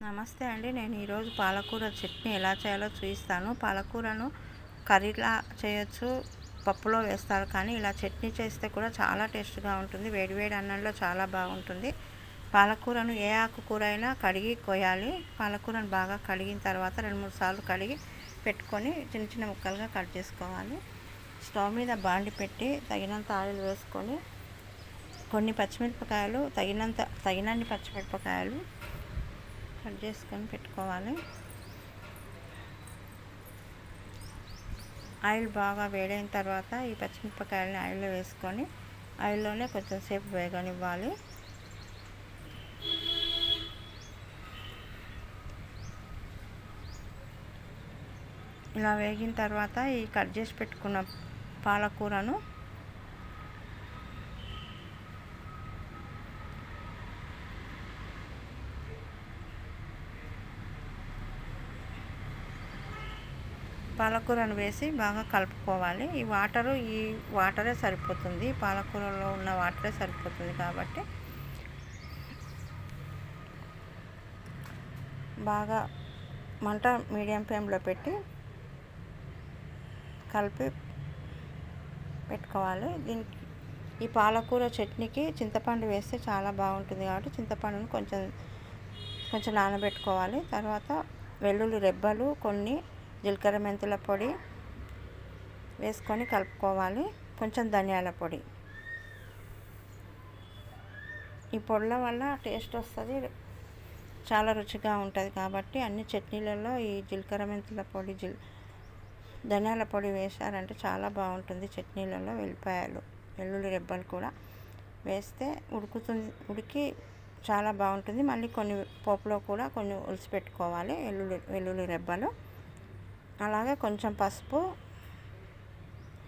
నమస్తే అండి. నేను ఈరోజు పాలకూర చట్నీ ఎలా చేయాలో చూపిస్తాను. పాలకూరను కర్రీలా చేయొచ్చు, పప్పులో వేస్తారు, కానీ ఇలా చట్నీ చేస్తే కూడా చాలా టేస్ట్గా ఉంటుంది. వేడివేడి అన్నంలో చాలా బాగుంటుంది. పాలకూరను ఏ ఆకుకూర అయినా కడిగి కొయ్యాలి. పాలకూరను బాగా కడిగిన తర్వాత 2-3 సార్లు కడిగి పెట్టుకొని చిన్న చిన్న ముక్కలుగా కట్ చేసుకోవాలి. స్టవ్ మీద బాండి పెట్టి తగినంత ఆయిల్ వేసుకొని కొన్ని పచ్చిమిరపకాయలు తగినన్ని పచ్చిమిరపకాయలు కట్ చేసుకొని పెట్టుకోవాలి. ఆయిల్ బాగా వేడైన తర్వాత ఈ పచ్చిమిరపకాయలని ఆయిల్లో వేసుకొని ఆయిల్లోనే కొంచెం సేపు వేగనివ్వాలి. ఇలా వేగిన తర్వాత ఈ కట్ చేసి పెట్టుకున్న పాలకూరను వేసి బాగా కలుపుకోవాలి. ఈ వాటరే సరిపోతుంది, పాలకూరలో ఉన్న వాటరే సరిపోతుంది కాబట్టి బాగా మంట మీడియం ఫ్లేమ్లో పెట్టి కలిపి పెట్టుకోవాలి. ఈ పాలకూర చట్నీకి చింతపండు వేస్తే చాలా బాగుంటుంది కాబట్టి చింతపండును కొంచెం నానబెట్టుకోవాలి. తర్వాత వెల్లుల్లి రెబ్బలు, కొన్ని జీలకర్ర మెంతుల పొడి వేసుకొని కలుపుకోవాలి. కొంచెం ధనియాల పొడి. ఈ పొడుల వల్ల టేస్ట్ వస్తుంది, చాలా రుచిగా ఉంటుంది కాబట్టి అన్ని చట్నీలలో ఈ జీలకర్ర మెంతుల పొడి, ధనియాల పొడి వేశారంటే చాలా బాగుంటుంది. చట్నీలలో వెల్లుల్లి రెబ్బలు కూడా వేస్తే ఉడికి చాలా బాగుంటుంది. మళ్ళీ కొన్ని పోపులో కూడా కొన్ని ఉలిసి పెట్టుకోవాలి వెల్లుల్లి రెబ్బలు. అలాగే కొంచెం పసుపు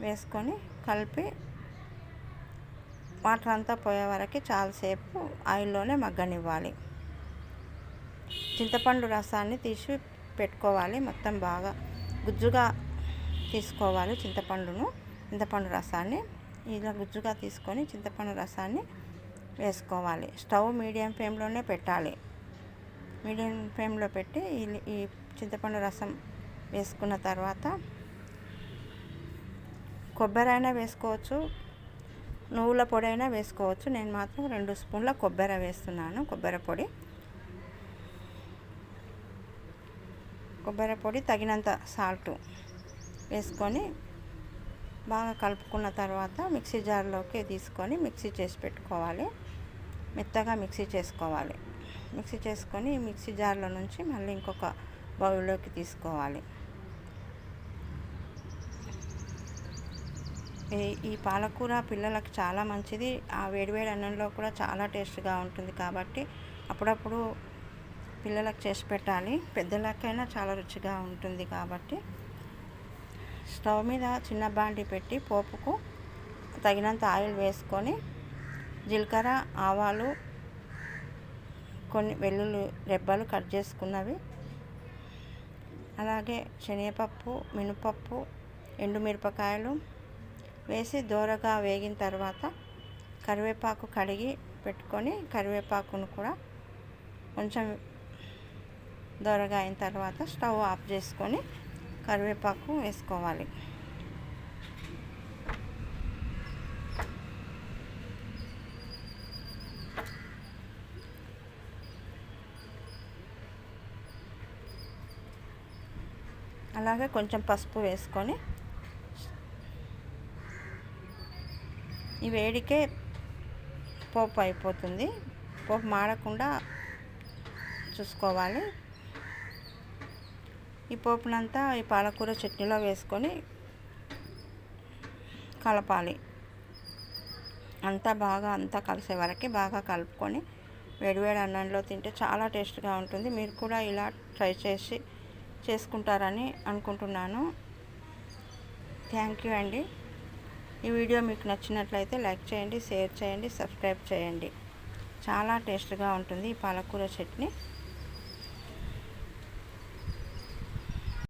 వేసుకొని కలిపి వాటర్ అంతా పోయే వరకు చాలాసేపు ఆయిల్లోనే మగ్గనివ్వాలి. చింతపండు రసాన్ని తీసి పెట్టుకోవాలి. మొత్తం బాగా గుజ్జుగా తీసుకోవాలి. చింతపండు రసాన్ని ఇలా గుజ్జుగా తీసుకొని చింతపండు రసాన్ని వేసుకోవాలి. స్టవ్ మీడియం ఫ్లేమ్లోనే పెట్టాలి. మీడియం ఫ్లేమ్లో పెట్టి ఈ చింతపండు రసం వేసుకున్న తర్వాత కొబ్బరి అయినా వేసుకోవచ్చు, నువ్వుల పొడి అయినా వేసుకోవచ్చు. నేను మాత్రం 2 స్పూన్ల కొబ్బరి వేస్తున్నాను. కొబ్బరి పొడి తగినంత సాల్ట్ వేసుకొని బాగా కలుపుకున్న తర్వాత మిక్సీ జార్లోకి తీసుకొని మిక్సీ చేసి పెట్టుకోవాలి. మెత్తగా మిక్సీ చేసుకోవాలి. మిక్సీ చేసుకొని మిక్సీ జార్లో నుంచి మళ్ళీ ఇంకొక బౌల్లోకి తీసుకోవాలి. ఈ పాలకూర పిల్లలకు చాలా మంచిది. ఆ వేడివేడి అన్నంలో కూడా చాలా టేస్ట్గా ఉంటుంది కాబట్టి అప్పుడప్పుడు పిల్లలకు చేసి పెట్టాలి. పెద్దలకైనా చాలా రుచిగా ఉంటుంది కాబట్టి స్టవ్ మీద చిన్న బాండి పెట్టి పోపుకు తగినంత ఆయిల్ వేసుకొని జీలకర్ర, ఆవాలు, కొన్ని వెల్లుల్లి రెబ్బలు కట్ చేసుకున్నవి, అలాగే శనగపప్పు, మినపప్పు, ఎండుమిరపకాయలు వేసి దోరగా వేగిన తర్వాత కరివేపాకు కడిగి పెట్టుకొని కరివేపాకును కూడా కొంచెం దోరగా అయిన తర్వాత స్టవ్ ఆఫ్ చేసుకొని కరివేపాకు వేసుకోవాలి. అలాగే కొంచెం పసుపు వేసుకొని ఈ వేడికే పోపు అయిపోతుంది. పోపు మాడకుండా చూసుకోవాలి. ఈ పోపునంతా ఈ పాలకూర చట్నీలో వేసుకొని కలపాలి. అంతా కలిసే వరకు బాగా కలుపుకొని వేడివేడి అన్నంలో తింటే చాలా టేస్ట్గా ఉంటుంది. మీరు కూడా ఇలా ట్రై చేసుకుంటారని అనుకుంటున్నాను. థ్యాంక్ యూ అండి. ఈ వీడియో మీకు నచ్చినట్లయితే లైక్ చేయండి, షేర్ చేయండి, సబ్స్క్రైబ్ చేయండి. చాలా టేస్ట్గా ఉంటుంది ఈ పాలకూర చట్నీ.